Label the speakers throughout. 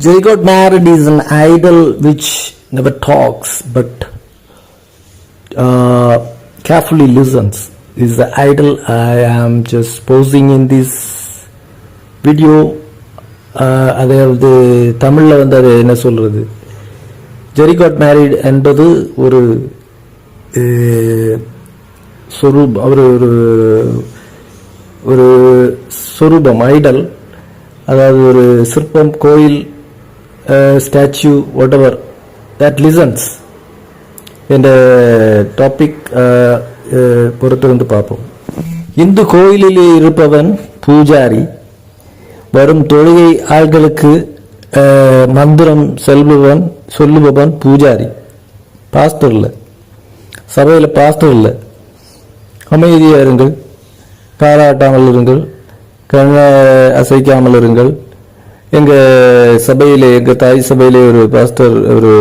Speaker 1: Jerry got married is an idol which never talks but carefully listens. Is the idol I am just posing in this video. அதாவது தமிழில் வந்து அது என்ன சொல்கிறது, ஜெரி got married என்பது ஒரு ஒரு சொரூபம், ஐடல், அதாவது ஒரு சிற்பம், கோயில், statue, what ever that listens என்ற டாபிக் பொறுத்து வந்து பார்ப்போம். இந்து கோயிலிலே இருப்பவன் பூஜாரி, வரும் தொழுகை ஆள்களுக்கு மந்திரம் சொல்லுபவன் பூஜாரி, பாஸ்டர் இல்லை, சபையில் பாஸ்டர் இல்லை. அமைதியாக இருங்கள், காலாட்டாமல் இருங்கள், கண்ணை அசைக்காமல் இருங்கள். எங்கள் சபையிலே, எங்கள் தாய் சபையிலே ஒரு பாஸ்டர், ஒரு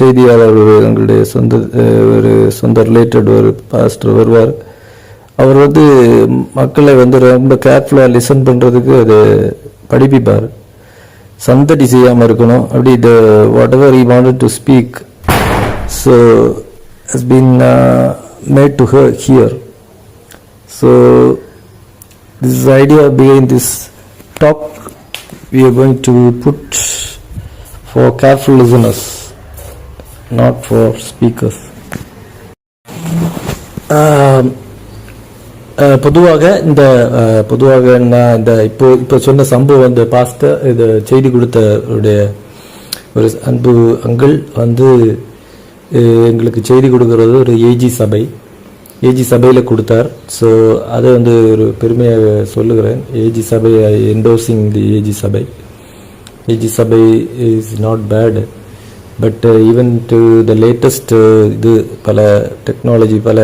Speaker 1: செய்தியாளர், எங்களுடைய சொந்த ரிலேட்டட் ஒரு பாஸ்டர் வருவார். அவர் வந்து மக்களை வந்து ரொம்ப கேர்ஃபுல்லாக லிசன் பண்ணுறதுக்கு அதை படிப்பிப்பார். சந்தடி செய்யாமல் இருக்கணும். அப்படி whatever he wanted to speak so has been made to hear. So this is idea behind this talk we are going to put for careful listeners, not for speakers. பொதுவாக நான் இந்த இப்போ சொன்ன சம்பவம், இந்த பாஸ்டர் இது செய்தி கொடுத்தவருடைய ஒரு அன்பு அங்கிள் வந்து எங்களுக்கு செய்தி கொடுக்கறது ஒரு ஏஜி சபையில் கொடுத்தார். ஸோ அதை வந்து ஒரு பெருமையாக சொல்லுகிறேன். ஏஜி சபை, என்டோசிங் தி ஏஜி சபை is not bad, but even to the latest இது பல டெக்னாலஜி, பல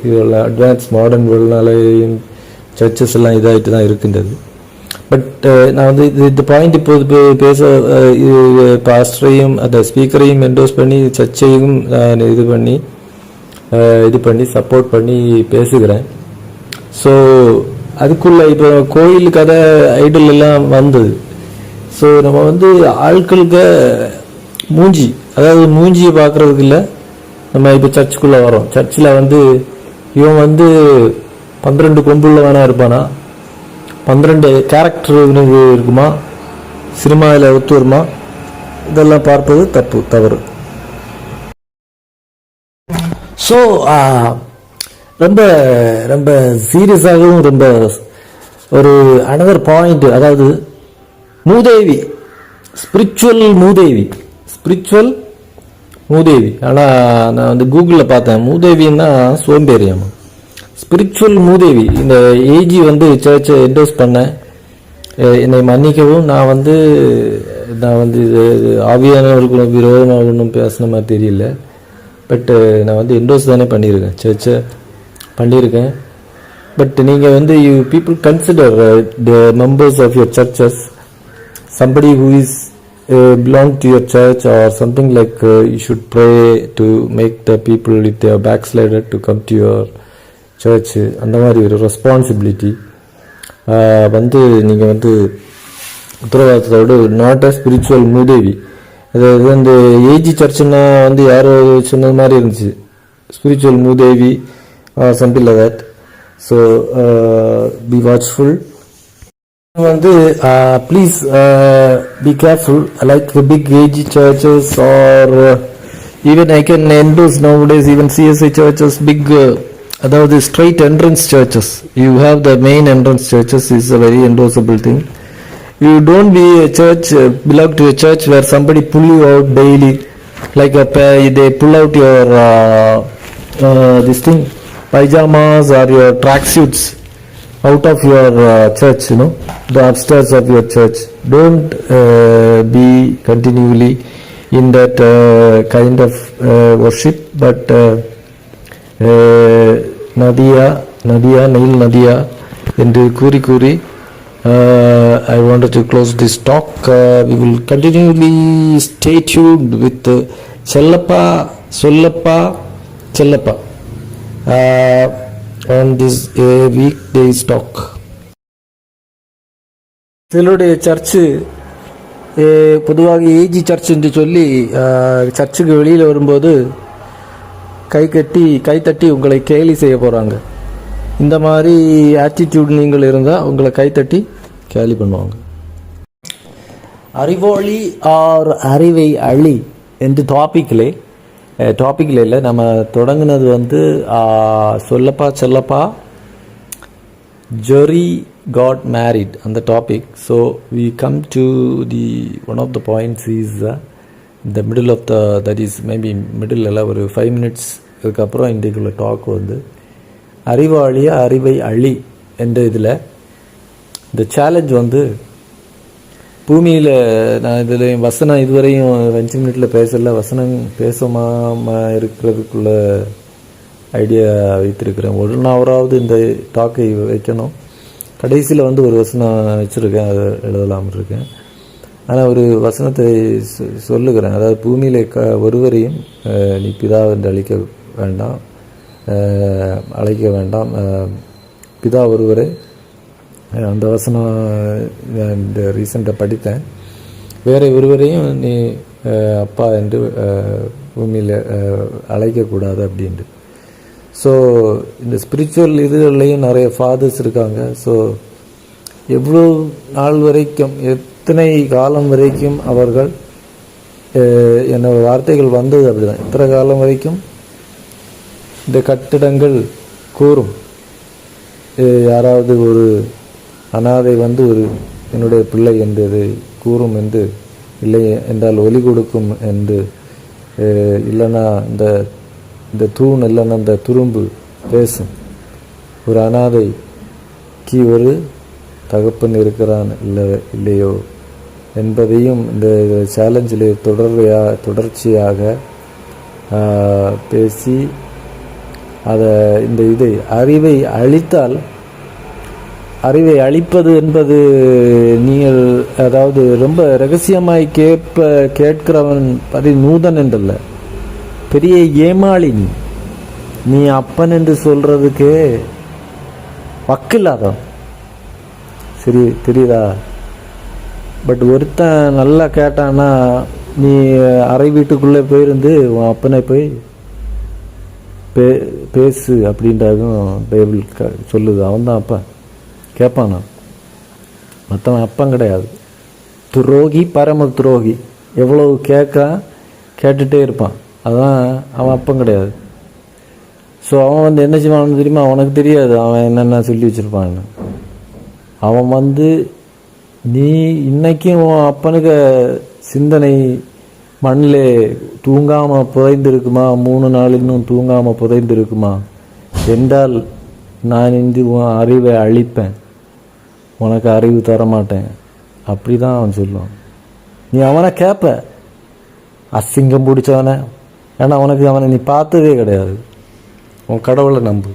Speaker 1: இதெல்லாம் அட்வான்ஸ் மாடர்ன் வேர்ல்ட்னாலேயும் சர்ச்சஸ் எல்லாம் இதாகிட்டு தான் இருக்கின்றது. பட் நான் வந்து இந்த பாயிண்ட் இப்போது பேச பாஸ்டரையும் அந்த ஸ்பீக்கரையும் என்டோஸ் பண்ணி சர்ச்சையும் நான் இது பண்ணி சப்போர்ட் பண்ணி பேசுகிறேன். ஸோ அதுக்குள்ள இப்போ கோயில் கதை, ஐடல் எல்லாம் வந்தது. ஸோ நம்ம வந்து ஆட்களுக்கு மூஞ்சியை பார்க்கறதுக்கு இல்லை. நம்ம இப்போ சர்ச்சுக்குள்ளே வரோம். சர்ச்சில் வந்து இவன் வந்து 12 கொம்புள்ள வேணா இருப்பானா, 12 கேரக்டர் இருக்குமா, சினிமாவில் ஒத்து வருமா, இதெல்லாம் பார்ப்பது தவறு. ஸோ ரொம்ப ரொம்ப சீரியஸாகவும் ரொம்ப ஒரு அனதர் பாயிண்ட், அதாவது மூதேவி, ஸ்பிரிச்சுவல் மூதேவி. ஆனால் நான் வந்து கூகுளில் பார்த்தேன், மூதேவின்னா சோம்பேறியாமா, ஸ்பிரிச்சுவல் மூதேவி. இந்த ஏஜி வந்து சர்ச்சை என்டோஸ் பண்ணேன், என்னை மன்னிக்கவும். நான் வந்து இது ஆவியானவர்களுக்கு விரோதமாக ஒன்றும் பேசின மாதிரி தெரியல. பட் நான் வந்து என்டோஸ் தானே பண்ணியிருக்கேன், சர்ச்சை பண்ணியிருக்கேன். பட் நீங்கள் வந்து you people consider the members of your churches, somebody who is belong to your church or something like you should pray to make the people, if they are backslided, to come to your church. அந்த மாதிரி ஒரு responsibility வந்து நீங்கள் வந்து உத்தரவாதத்தோடு, not a spiritual மூதேவி. அதாவது அந்த AG சர்ச்சுன்னா வந்து யாரோ சொன்னது மாதிரி இருந்துச்சு, ஸ்பிரிச்சுவல் மூதேவி something like that. So be watchful. வந்து please be careful. Like big AG churches are even I can endorse நowadays even CSI churches, big அதாவது straight entrance churches. You have the main entrance churches is a very endorsable thing. You don't be a church, belong to a church where somebody pull you out daily, like they pull out your this thing, pajamas or your tracksuits out of your church, the upstairs of your church. Don't be continually in that kind of worship. But Nadia என்று கூறி I wanted to close this talk. We will continually stay tuned with Chellappa on this weekday's talk. சிலருடைய church பொதுவாக AG search என்று சொல்லி சர்ச்சுக்கு வெளியில் வரும்போது கைத்தட்டி உங்களை கேலி செய்ய போகிறாங்க. இந்த மாதிரி ஆட்டிடியூட் நீங்கள் இருந்தால் உங்களை கைத்தட்டி கேலி பண்ணுவாங்க. அறிவாளி ஆர் அறிவை அழி என்று டாப்பிக்கில் இல்லை, நம்ம தொடங்கினது வந்து சொல்லப்பா Jerry got married on the topic. So we come to the one of the points is in the middle of that is maybe middle ஒரு 5 minutes அதுக்கப்புறம் இன்றைக்குள்ள டாக் வந்து அறிவாளியா அறிவை அழி என்ற இதில் இந்த சேலஞ்ச் வந்து பூமியில் நான் இதில் வசனம் இதுவரையும் 5 மினிட்டில் பேசல, வசனம் பேசாமல் இருக்கிறதுக்குள்ள ஐடியா வைத்திருக்கிறேன். 1 ஹவராவது இந்த டாக்கை வைக்கணும். கடைசியில் வந்து ஒரு வசனம் வச்சுருக்கேன், அதை எழுதலாம்னு இருக்கேன். ஆனால் ஒரு வசனத்தை சொல்லுகிறேன். அதாவது பூமியில் ஒருவரையும் நீ பிதா என்று அழைக்க வேண்டாம், பிதா ஒருவரை. அந்த வசனம் இந்த ரீசெண்டாக படித்தேன். வேறு ஒருவரையும் நீ அப்பா என்று பூமியில் அழைக்கக்கூடாது அப்படின்ட்டு. ஸோ இந்த ஸ்பிரிச்சுவல் இதுகள்லையும் நிறைய ஃபாதர்ஸ் இருக்காங்க. ஸோ எவ்வளோ நாள் வரைக்கும், எத்தனை காலம் வரைக்கும் அவர்கள் என்னோட வார்த்தைகள் வந்தது அப்படிதான். எத்தனை காலம் வரைக்கும் இந்த கட்டிடங்கள் கூறும், யாராவது ஒரு அனாதை வந்து ஒரு என்னுடைய பிள்ளை என்றது கூறும் என்று, இல்லை என்றால் ஒலி கொடுக்கும் என்று, இல்லைன்னா இந்த தூண் இல்லைன்னா இந்த துரும்பு பேசும், ஒரு அனாதைக்கு ஒரு தகப்பன் இருக்கிறான் இல்லையோ என்பதையும் இந்த சேலஞ்சில் தொடர்ச்சியாக பேசி அதை இந்த இதை அறிவை அழித்தால், அறிவை அழிப்பது என்பது நீங்கள் அதாவது ரொம்ப ரகசியமாய் கேட்கிறவன் நூதன் என்றல்ல, பெரிய ஏமாளி. நீ அப்பன் என்று சொல்றதுக்கு வக்கில்லாதான். சரி, தெரியுதா? பட் ஒருத்தன் நல்லா கேட்டான்னா, நீ அறை வீட்டுக்குள்ளே போயிருந்து உன் அப்பனை போய் பேசு அப்படின்றதும் பைபிள் சொல்லுது. அவன் தான் அப்பன் கேட்பானா, மற்றவன் அப்பன் கிடையாது. துரோகி, பரம துரோகி. எவ்வளவு கேட்டுகிட்டே இருப்பான், அதான் அவன் அப்பம் கிடையாது. ஸோ அவன் வந்து என்ன செய்வான்னு தெரியுமா? அவனுக்கு தெரியாது அவன் என்னென்ன சொல்லி வச்சுருப்பான்னு. அவன் வந்து நீ இன்னைக்கும் உன் அப்பனுக்கு சிந்தனை மண்ணில் தூங்காமல் புதைந்திருக்குமா, 3 நாள் இன்னும் தூங்காமல் புதைந்திருக்குமா என்றால், நான் இன்று உன் அறிவை அழிப்பேன், உனக்கு அறிவு தரமாட்டேன், அப்படி தான் அவன் சொல்லுவான். நீ அவனை கேட்ப, அசிங்கம் பிடிச்சவனை. ஏன்னா அவனை நீ பார்த்ததே கிடையாது. உன் கடவுளை நம்பு.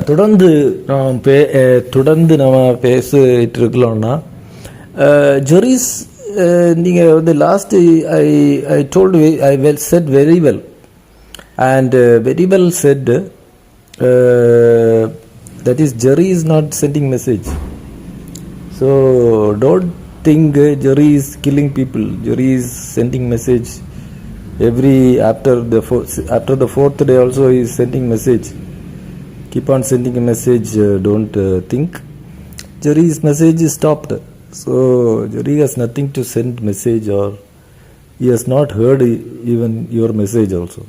Speaker 1: தொடர்ந்து நம்ம பேசிட்டு இருக்கலாம்னா, ஜெரிஸ் நீங்கள் வந்து last I told I said very well and very well set that is Jerry is not sending message. So don't think Jerry is killing people. Jerry is sending message after the fourth day also he is sending message. Keep on sending a message. Don't think Jerry's message is stopped. So Jerry has nothing to send message, or he has not heard even your message also.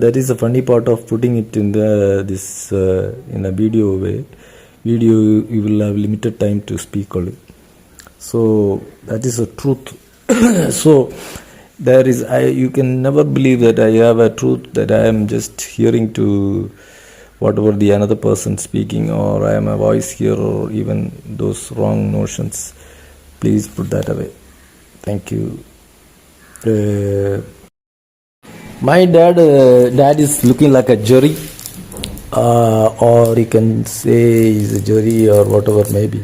Speaker 1: That is a funny part of putting it in in a video way. Video you will have limited time to speak only. So that is a truth. So there is you can never believe that I have a truth that I am just hearing to whatever the another person speaking, or I am a voice here, or even those wrong notions. Please put that away. Thank you. My dad is looking like a jury, or you can say he's a jury or whatever maybe.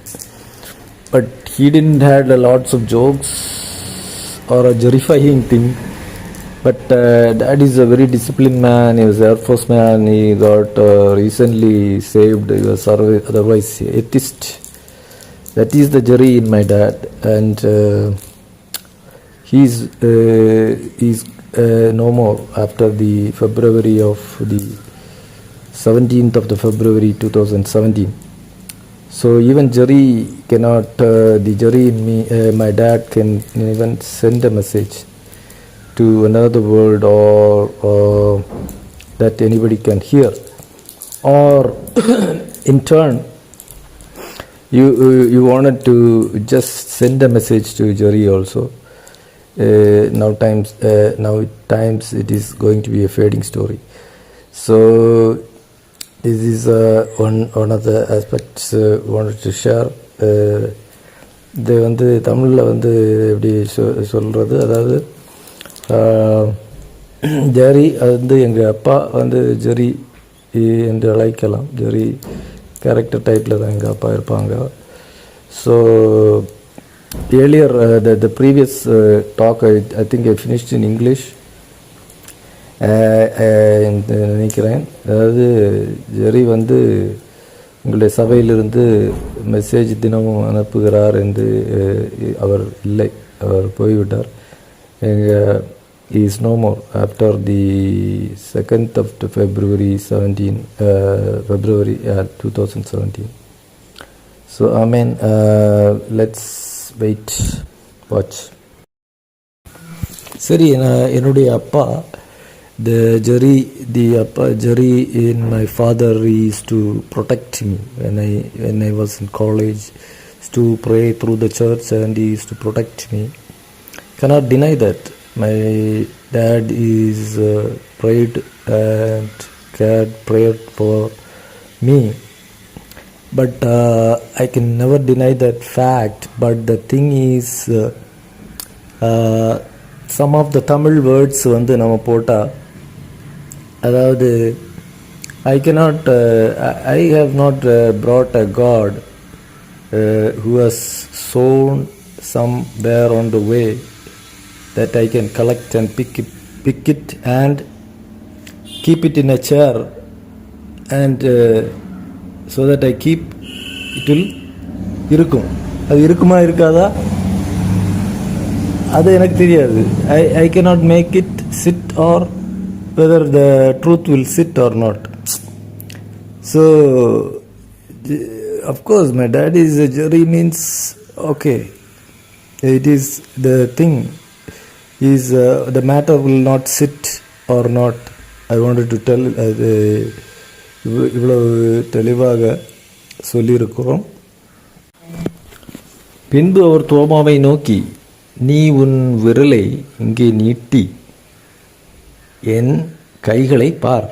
Speaker 1: But he didn't had lots of jokes or a jurifying thing. But dad is a very disciplined man. He was Air Force man. He got recently saved. He was otherwise atheist. That is the jury in my dad, and he's no more after the February of the 17th of the February 2017. So even jury cannot, the jury in me, my dad can even send a message to another world, or that anybody can hear, or in turn you wanted to just send a message to jury also. Now times it is going to be a fading story. So this is one of the aspects wanted to share. இது வந்து தமிழில் வந்து எப்படி சொல்கிறது, அதாவது ஜெரி, அது வந்து எங்கள் அப்பா வந்து ஜெரி என்று அழைக்கலாம். ஜெரி கேரக்டர் டைப்பில் தான் எங்கள் அப்பா இருப்பாங்க. So earlier the previous talk I think I finished in English. நினைக்கிறேன். அதாவது ஜெரி வந்து உங்களுடைய சபையிலிருந்து மெசேஜ் தினமும் அனுப்புகிறார் என்று அவர் இல்லை, அவர் போய்விட்டார். he is no more after the 2nd of February 2017. So amen. Let's wait, watch. சரி, என்னுடைய அப்பா the jury in my father used to protect me when I was in college. Used to pray through the church and he used to protect me. Cannot deny that my dad is prayed and prayed for me, but I can never deny that fact. But the thing is, some of the Tamil words வந்து நம்ம போட்டா, அதாவது I have not brought a God who has sown somewhere on the way that I can collect and pick it and keep it in a chair, and so that I keep it will இருக்கும். அது இருக்குமா இருக்காதா அது எனக்கு தெரியாது. I cannot make it sit, or whether the truth will sit or not. So of course my dad is a jury means okay, it is the thing is the matter will not sit or not. I wanted to tell இவ்வளவு தெளிவாக சொல்லியிருக்கிறோம். பின்பு அவர் தோமாவை நோக்கி, நீ உன் விரலை இங்கே நீட்டி என் கைகளை பார்.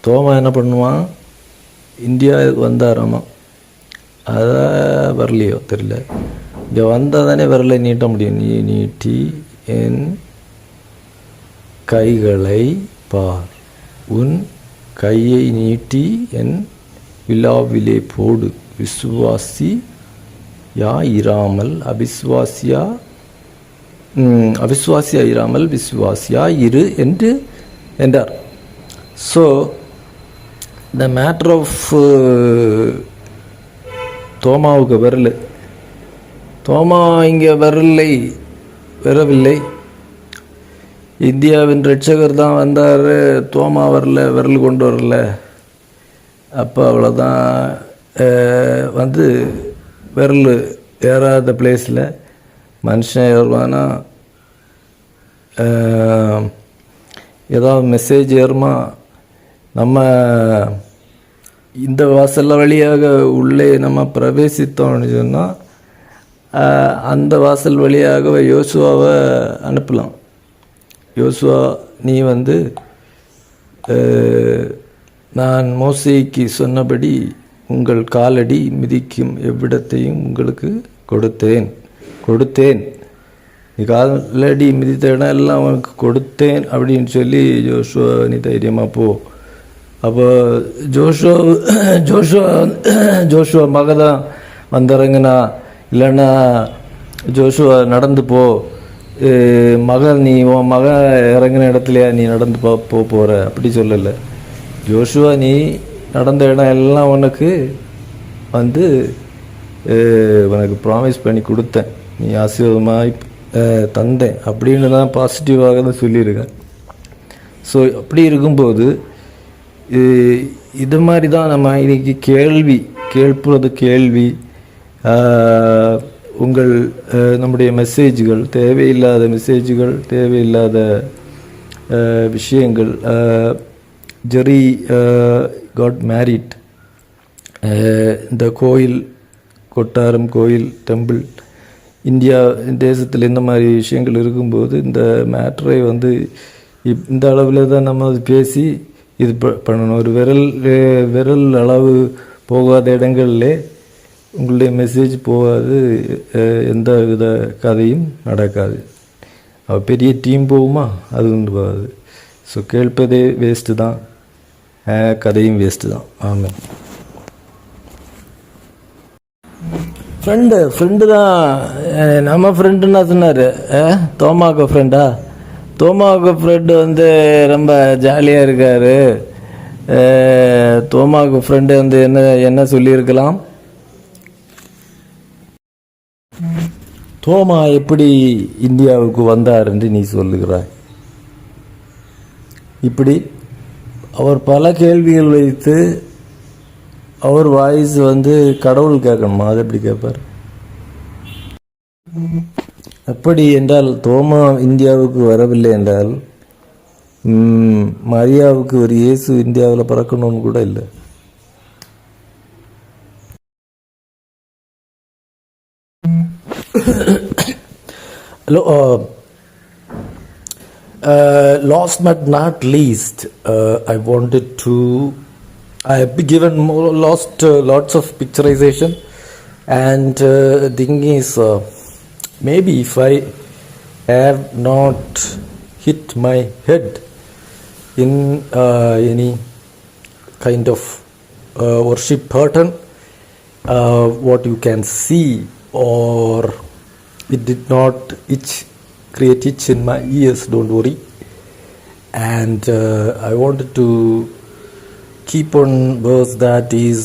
Speaker 1: தோமா என்ன பண்ணுவான், இந்தியா வந்தாராமா, அதான் வரலையோ தெரியல, இங்கே வந்தால் தானே விரலை நீட்ட முடியும். நீ நீட்டி என் கைகளை பார், உன் கையை நீட்டி என் விழாவிலே போடு, விசுவாசியா இராமல் அவிசுவாசியா இராமல் விசுவாசியா இரு என்று என்றார். ஸோ த மேட்டர் ஆஃப் தோமாவுக்கு விரல், தோமா இங்கே வரவில்லை, இந்தியாவின் ரட்சகர் தான் வந்தார், தோமா வரல, விரல் கொண்டு வரல. அப்போ அவ்வளோதான், வந்து விரல் ஏறாத பிளேஸில் மனுஷன் ஏறுவானா, ஏதாவது மெசேஜ் ஏறுமா. நம்ம இந்த வாசல் வழியாக உள்ளே நம்ம பிரவேசித்தோம்னு சொன்னால் அந்த வாசல் வழியாக யோசுவாவை அனுப்பலாம். யோசுவா, நீ வந்து நான் மோசேக்கு சொன்னபடி உங்கள் காலடி மிதிக்கும் எவ்விடத்தையும் உங்களுக்கு கொடுத்தேன். நீ காலடி மிதித்த இடம் எல்லாம் அவனுக்கு கொடுத்தேன் அப்படின்னு சொல்லி ஜோஷுவா நீ தைரியமாக போ. அப்போ ஜோஷுவா மக தான் வந்திறங்குனா, இல்லைன்னா ஜோஷுவா நடந்து போ, நீ உன் மக இறங்கின இடத்துலையா நீ நடந்து போகிற அப்படி சொல்லலை. ஜோஷுவா நீ நடந்த இடம் எல்லாம் உனக்கு உனக்கு ப்ராமிஸ் பண்ணி கொடுத்தேன், நீ ஆசீர்வாதமாய் தந்தேன் அப்படின்னு தான் பாசிட்டிவாக தான் சொல்லியிருக்கேன். ஸோ அப்படி இருக்கும்போது இது மாதிரி தான் நம்ம இன்னைக்கு கேட்பது கேள்வி, நம்முடைய மெசேஜ்கள், தேவையில்லாத மெசேஜ்கள், தேவையில்லாத விஷயங்கள். ஜெரி காட் மேரிட், இந்த கொட்டாரம் கோயில் டெம்பிள் இந்தியா தேசத்தில் இந்த மாதிரி விஷயங்கள் இருக்கும்போது இந்த மேட்ரை இந்த அளவில் தான் நம்ம அது பேசி இது பண்ணணும். ஒரு விரல் அளவு போகாத இடங்களில் உங்களுடைய மெசேஜ் போகாது, எந்த வித கதையும் நடக்காது. பெரிய டீம் போகுமா, அது போகாது. ஸோ கேட்பதே வேஸ்ட்டு தான், கதையும் வேஸ்ட்டு தான். ஆமாம். ஃப்ரெண்டு தான் நம்ம ஃப்ரெண்டுன்னா சொன்னார். தோமாக்கோ ஃப்ரெண்டா? தோமாக்கோ ஃப்ரெண்டு ரொம்ப ஜாலியாக இருக்கார். தோமாக்கோ ஃப்ரெண்டு என்ன சொல்லியிருக்கலாம்? தோமா எப்படி இந்தியாவுக்கு வந்தார் என்று நீ சொல்லுகிறாய்? இப்படி அவர் பல கேள்விகள் வைத்து அவர் வாய்ஸ் கடவுள் கேட்கணுமா? அது எப்படி கேட்பார்? அப்படி என்றால் தோமா இந்தியாவுக்கு வரவில்லை என்றால் மரியாவுக்கு ஒரு இயேசு இந்தியாவில் பிறக்கணும்னு கூட இல்லை. Hello, last but not least, I have given lots of picturization, and thing is, maybe if I have not hit my head in any kind of worship pattern, what you can see, or it did not create itch in my ears, don't worry. And I wanted to keep on verse that is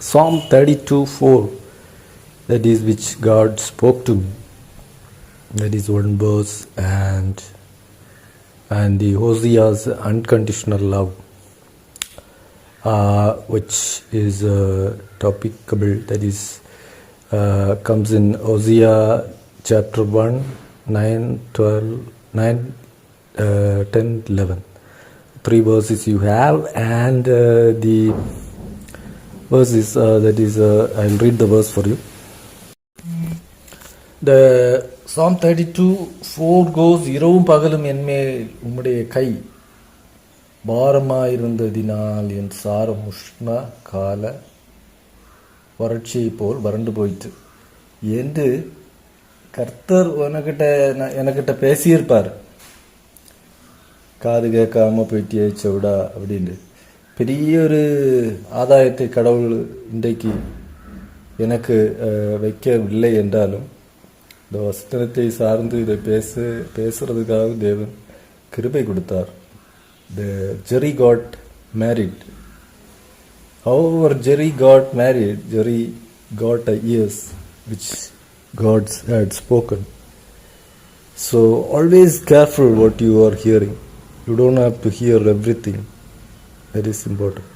Speaker 1: Psalm 32:4, that is which God spoke to me. That is one verse, and the Hosea's unconditional love, which is topicable, that is comes in Hosea chapter 1, 9, 12, 9, 10, 11. 3 verses you have, and the verses that is I'll read the verse for you. The Psalm 32:4 goes, இரவும் பகலும் என்மேல் உம்முடைய கை பாரமாயிருந்ததினால் என் சாரம் உஷ்ண கால வறட்சியை போல் வறண்டு போயிட்டு என்று கர்த்தர் எனக்கிட்ட பேசியிருப்பார். காது கேட்காம போயிட்டியே செவிடா அப்படின்ட்டு பெரிய ஒரு ஆதாயத்தை கடவுள் இன்றைக்கு எனக்கு வைக்கவில்லை என்றாலும் இந்த வஸ்திரத்தை சார்ந்து இதை பேசுறதுக்காக தேவன் கிருபை கொடுத்தார். Jerry got married. However Jerry got married, Jerry got ears which God had spoken. So always careful what you are hearing. You don't have to hear everything. That is important.